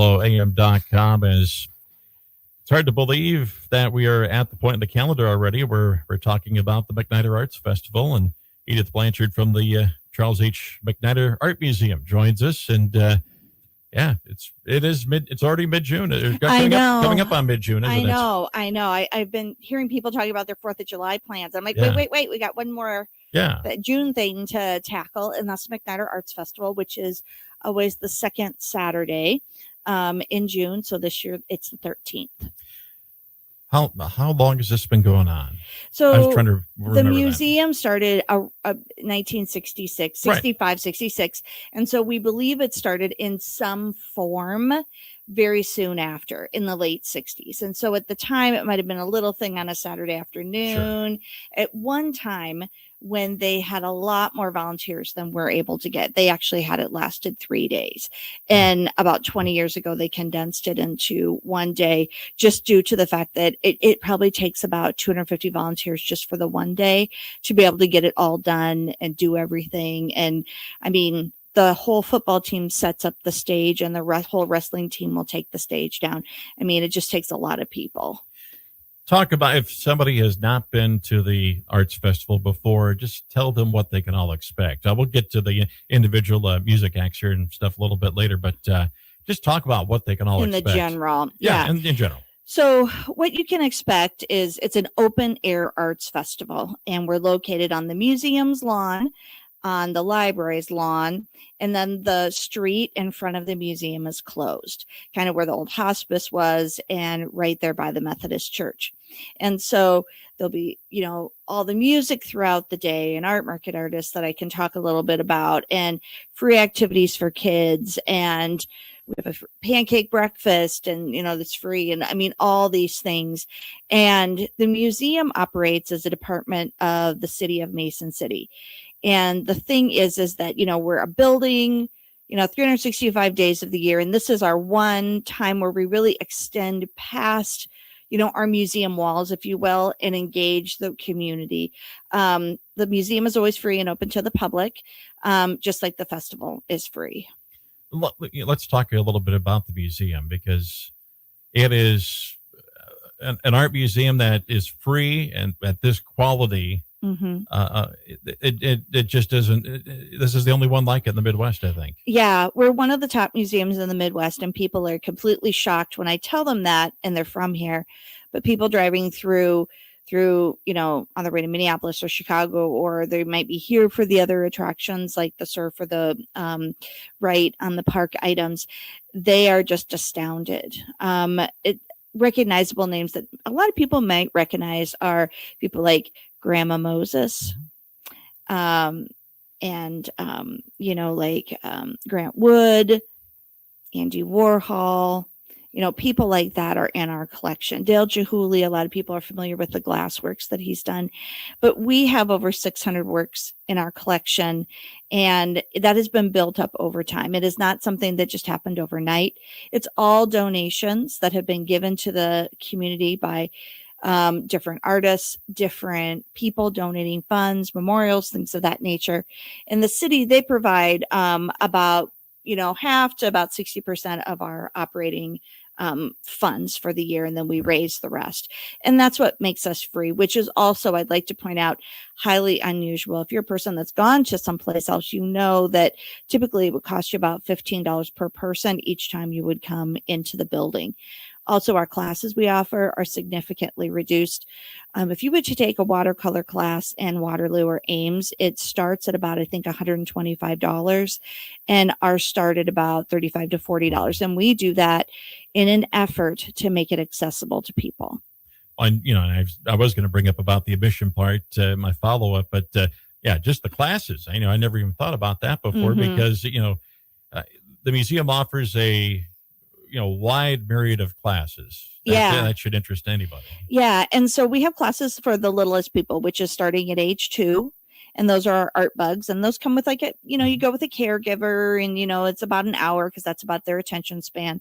KFLOAM.com. As it's hard to believe that we are at the point in the calendar already where we're talking about the MacNider Arts Festival, and Edith Blanchard from the Charles H. MacNider Art Museum joins us. And it's already mid-June. Coming up on mid-June, isn't it? I know. I've been hearing people talking about their 4th of July plans. I'm like, wait, we got one more June thing to tackle, and that's the MacNider Arts Festival, which is always the second Saturday in June. So this year it's the 13th. How long has this been going on? So I was trying to the museum started 1966, 65, right. 66. And so we believe it started in some form very soon after, in the late 60s. And so at the time, it might have been a little thing on a Saturday afternoon. Sure. At one time, when they had a lot more volunteers than we're able to get, they actually had it lasted 3 days. And about 20 years ago, they condensed it into one day, just due to the fact that it probably takes about 250 volunteers just for the one day to be able to get it all done and do everything. And I mean, the whole football team sets up the stage, and the whole wrestling team will take the stage down. I mean, it just takes a lot of people. Talk about, if somebody has not been to the Arts Festival before, just tell them what they can all expect. We'll get to the individual music acts here and stuff a little bit later, but just talk about what they can all expect. In the general. Yeah. In general. So what you can expect is it's an open air arts festival, and we're located on the museum's lawn, on the library's lawn, and then the street in front of the museum is closed, kind of where the old hospice was, and right there by the Methodist church. And so there'll be, all the music throughout the day, and art market artists that I can talk a little bit about, and free activities for kids, and we have a pancake breakfast, and that's free, and I mean all these things. And the museum operates as a department of the city of Mason City. And the thing is that, we're a building, 365 days of the year. And this is our one time where we really extend past, our museum walls, if you will, and engage the community. The museum is always free and open to the public, just like the festival is free. Let's talk a little bit about the museum, because it is an art museum that is free and at this quality. Mm-hmm. It just isn't. This is the only one like it in the Midwest, I think. Yeah, we're one of the top museums in the Midwest, and people are completely shocked when I tell them that, and they're from here. But people driving through, on the way to Minneapolis or Chicago, or they might be here for the other attractions like the surf or the right on the park items, they are just astounded. Recognizable names that a lot of people might recognize are people like Grandma Moses, and Grant Wood, Andy Warhol, people like that are in our collection. Dale Chihuly, a lot of people are familiar with the glass works that he's done, but we have over 600 works in our collection, and that has been built up over time. It is not something that just happened overnight. It's all donations that have been given to the community by different artists, different people donating funds, memorials, things of that nature. In the city, they provide about half to about 60% of our operating funds for the year, and then we raise the rest. And that's what makes us free, which is also, I'd like to point out, highly unusual. If you're a person that's gone to someplace else, that typically it would cost you about $15 per person each time you would come into the building. Also, our classes we offer are significantly reduced. If you were to take a watercolor class in Waterloo or Ames, it starts at about, I think, $125, and ours start at about $35 to $40. And we do that in an effort to make it accessible to people. I was going to bring up about the admission part, my follow-up, but just the classes. I never even thought about that before, mm-hmm. because, the museum offers a wide myriad of classes. That should interest anybody. Yeah. And so we have classes for the littlest people, which is starting at age 2. And those are our art bugs. And those come with you go with a caregiver, and, it's about an hour because that's about their attention span.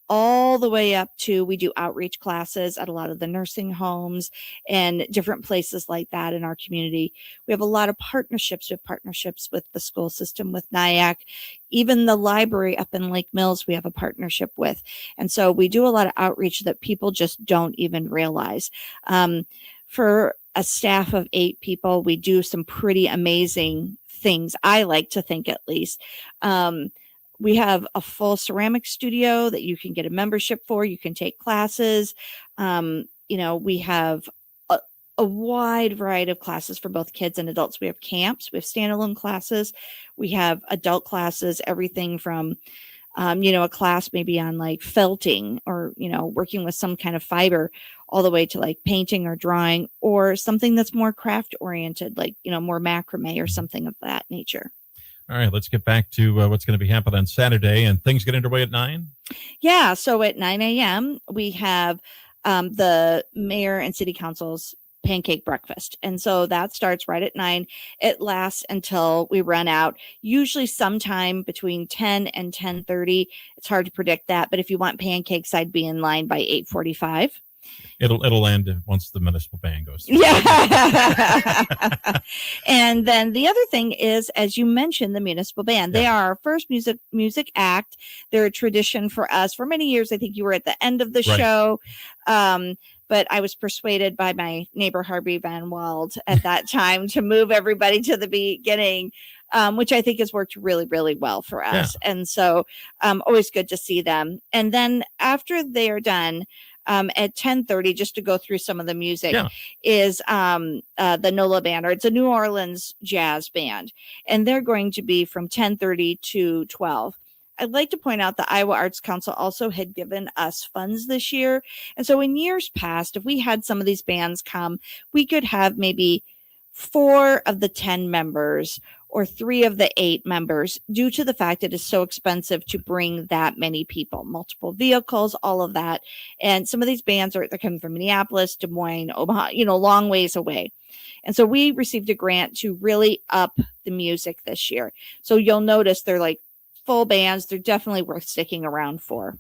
all the way up to, we do outreach classes at a lot of the nursing homes and different places like that in our community. We have a lot of partnerships. We have partnerships with the school system, with NIAC, even the library up in Lake Mills, we have a partnership with. And so we do a lot of outreach that people just don't even realize. For a staff of 8 people, we do some pretty amazing things, I like to think, at least. We have a full ceramic studio that you can get a membership for. You can take classes. We have a wide variety of classes for both kids and adults. We have camps, we have standalone classes, we have adult classes, everything from, a class maybe on like felting or, working with some kind of fiber, all the way to like painting or drawing, or something that's more craft oriented, like, more macrame or something of that nature. All right, let's get back to what's going to be happening on Saturday, and things get underway at 9. Yeah. So at 9 a.m., we have the mayor and city council's pancake breakfast. And so that starts right at 9. It lasts until we run out, usually sometime between 10 and 10:30. It's hard to predict that, but if you want pancakes, I'd be in line by 8:45. It'll end once the municipal band goes through. Yeah. And then the other thing is, as you mentioned, the municipal band. They are our first music act. They're a tradition for us for many years. I think you were at the end of the show. But I was persuaded by my neighbor Harvey Van Wald at that time to move everybody to the beginning, which I think has worked really, really well for us. Yeah. And so always good to see them. And then after they are done, at 10:30, just to go through some of the music, is the NOLA band, or it's a New Orleans jazz band, and they're going to be from 10:30 to 12. I'd like to point out the Iowa Arts Council also had given us funds this year. And so in years past, if we had some of these bands come, we could have maybe 4 of the 10 members or 3 of the 8 members, due to the fact it is so expensive to bring that many people, multiple vehicles, all of that. And some of these bands they're coming from Minneapolis, Des Moines, Omaha, long ways away. And so we received a grant to really up the music this year. So you'll notice they're like full bands. They're definitely worth sticking around for.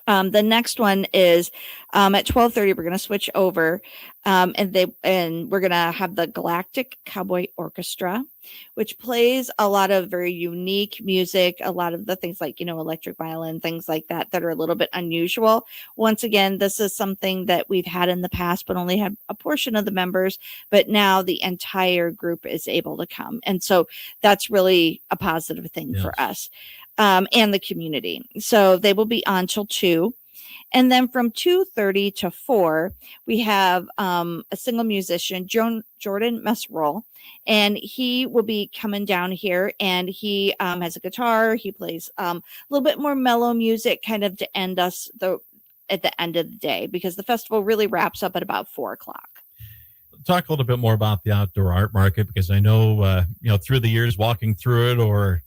The next one is at 12:30. We're going to switch over, and we're going to have the Galactic Cowboy Orchestra, which plays a lot of very unique music. A lot of the things like electric violin, things like that are a little bit unusual. Once again, this is something that we've had in the past, but only had a portion of the members. But now the entire group is able to come, and so that's really a positive thing for us. And the community. So they will be on till 2. And then from 2:30 to 4, we have a single musician, Jordan Messerol, and he will be coming down here, and he has a guitar. He plays a little bit more mellow music, kind of to end us at the end of the day, because the festival really wraps up at about 4:00. Talk a little bit more about the outdoor art market, because I know, through the years walking through it, or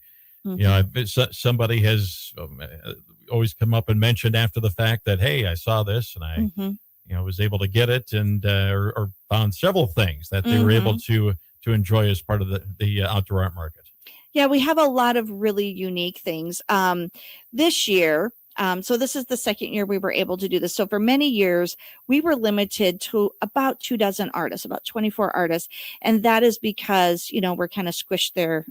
somebody has always come up and mentioned after the fact that, hey, I saw this and I was able to get it, and or found several things that they were able to enjoy as part of the outdoor art market. Yeah, we have a lot of really unique things. This year, so this is the second year we were able to do this. So for many years, we were limited to about 24 artists, about 24 artists. And that is because, we're kind of squished there,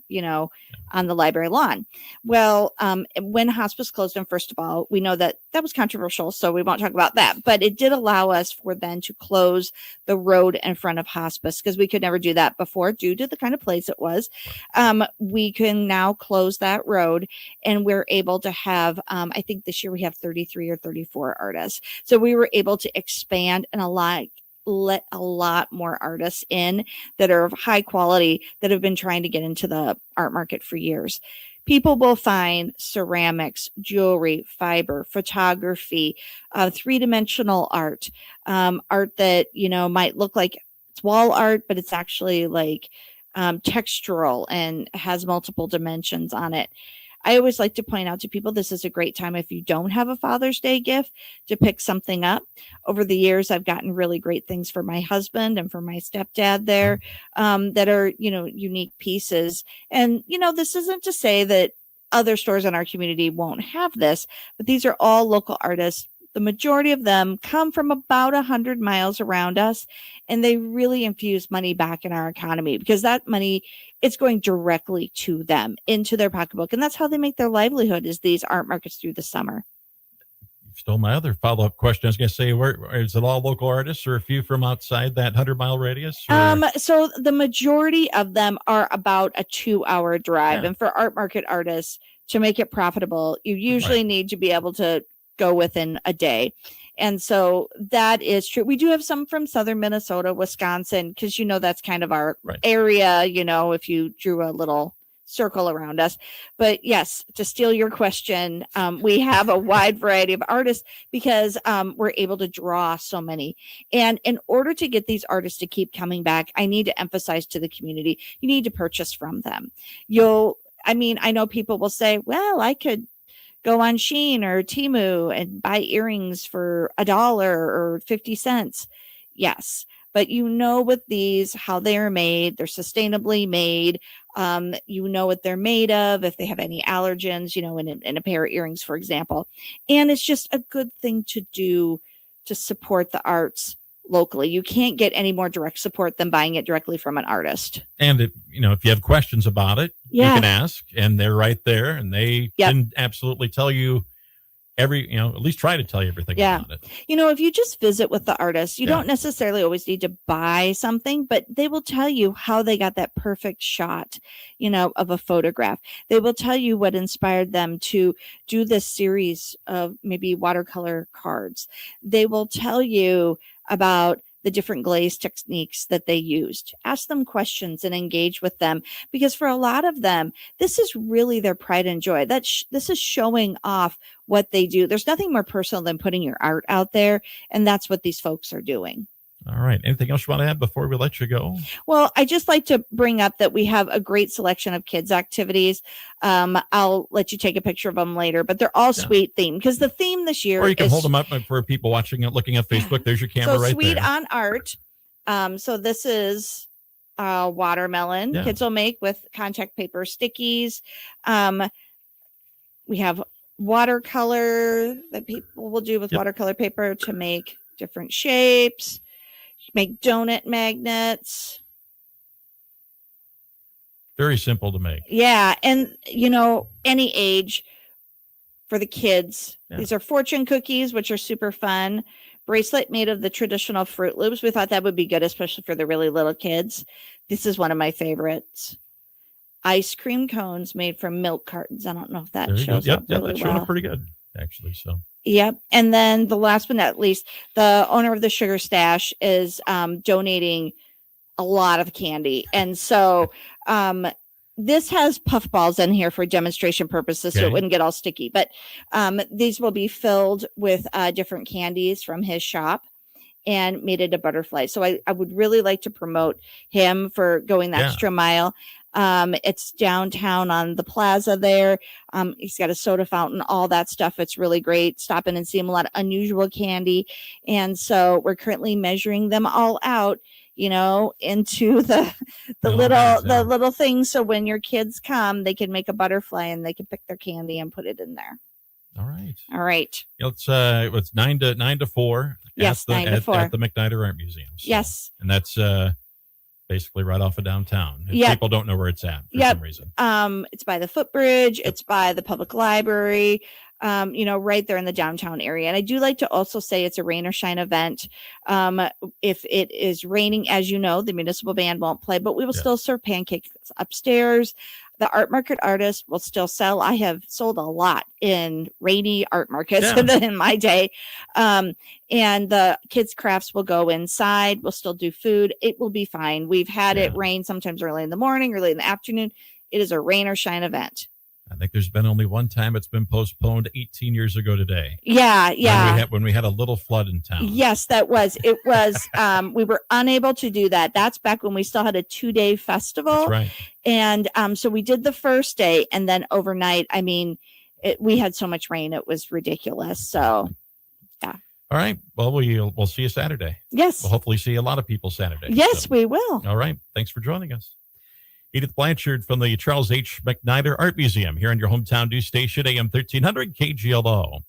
on the library lawn. Well, when hospice closed, and first of all, we know that was controversial, so we won't talk about that. But it did allow us for then to close the road in front of hospice, because we could never do that before due to the kind of place it was. We can now close that road, and we're able to have, I think this year we have 33 or 34 artists. So we were able to expand and let a lot more artists in that are of high quality, that have been trying to get into the art market for years. People will find ceramics, jewelry, fiber, photography, 3-dimensional art, art that, might look like it's wall art, but it's actually like textural and has multiple dimensions on it. I always like to point out to people, this is a great time if you don't have a Father's Day gift to pick something up. Over the years, I've gotten really great things for my husband and for my stepdad there, that are, unique pieces. And, this isn't to say that other stores in our community won't have this, but these are all local artists. The majority of them come from about 100 miles around us, and they really infuse money back in our economy because that money, it's going directly to them, into their pocketbook. And that's how they make their livelihood, is these art markets through the summer. You stole my other follow-up question. I was going to say, where is it all local artists or a few from outside that 100-mile radius? So the majority of them are about a 2-hour drive. Yeah. And for art market artists, to make it profitable, you usually need to be able to go within a day. And so that is true. We do have some from southern Minnesota, Wisconsin, because, that's kind of our area, if you drew a little circle around us. But yes, to steal your question, we have a wide variety of artists because we're able to draw so many. And in order to get these artists to keep coming back, I need to emphasize to the community, you need to purchase from them. I know people will say, well, I could go on Shein or Temu and buy earrings for $1 or 50 cents. Yes. But with these, how they are made, they're sustainably made. What they're made of, if they have any allergens, in a pair of earrings, for example. And it's just a good thing to do to support the arts locally. You can't get any more direct support than buying it directly from an artist. And if you have questions about it, you can ask, and they're right there, and they can absolutely tell you at least try to tell you everything about it. If you just visit with the artist, you don't necessarily always need to buy something, but they will tell you how they got that perfect shot, of a photograph. They will tell you what inspired them to do this series of maybe watercolor cards. They will tell you about the different glaze techniques that they used. Ask them questions and engage with them, because for a lot of them, this is really their pride and joy. This is showing off what they do. There's nothing more personal than putting your art out there, and that's what these folks are doing. All right. Anything else you want to add before we let you go? Well, I just like to bring up that we have a great selection of kids' activities. I'll let you take a picture of them later, but they're all sweet themed, because the theme this year, or you can hold them up for people watching it, looking at Facebook. There's your camera right sweet there. On art. So this is watermelon. Kids will make with contact paper stickies. We have watercolor that people will do with watercolor paper to make different shapes. Make donut magnets. Very simple to make. Yeah. And, any age for the kids. Yeah. These are fortune cookies, which are super fun. Bracelet made of the traditional Fruit Loops. We thought that would be good, especially for the really little kids. This is one of my favorites. Ice cream cones made from milk cartons. I don't know if that shows up really that's showing up pretty good, actually. So. Yep. And then the last but not least, the owner of the Sugar Stash is donating a lot of candy. And so this has puffballs in here for demonstration purposes, so it wouldn't get all sticky. But these will be filled with different candies from his shop and made it a butterfly. So I would really like to promote him for going the extra mile. It's downtown on the plaza there. He's got a soda fountain, all that stuff. It's really great. Stop in and see him. A lot of unusual candy. And so we're currently measuring them all out, into the little things. So when your kids come, they can make a butterfly and they can pick their candy and put it in there. All right. It's 9 to 4. Yes, 9 to 4 at the MacNider Art Museum. So, yes. And that's, basically right off of downtown. People don't know where it's at for some reason. It's by the footbridge. It's by the public library, right there in the downtown area. And I do like to also say it's a rain or shine event. If it is raining, as the municipal band won't play, but we will still serve pancakes upstairs. The art market artist will still sell. I have sold a lot in rainy art markets in my day. And the kids' crafts will go inside. We'll still do food. It will be fine. We've had it rain sometimes early in the morning, early in the afternoon. It is a rain or shine event. I think there's been only one time it's been postponed 18 years ago today. Yeah. When we had a little flood in town. Yes, it was. We were unable to do that. That's back when we still had a 2-day festival. That's right. And so we did the first day, and then overnight, we had so much rain, it was ridiculous. So, yeah. All right. Well, we'll see you Saturday. Yes. We'll hopefully see a lot of people Saturday. Yes, we will. All right. Thanks for joining us. Edith Blanchard from the Charles H. MacNider Art Museum here on your hometown news station, AM 1300 KGLO.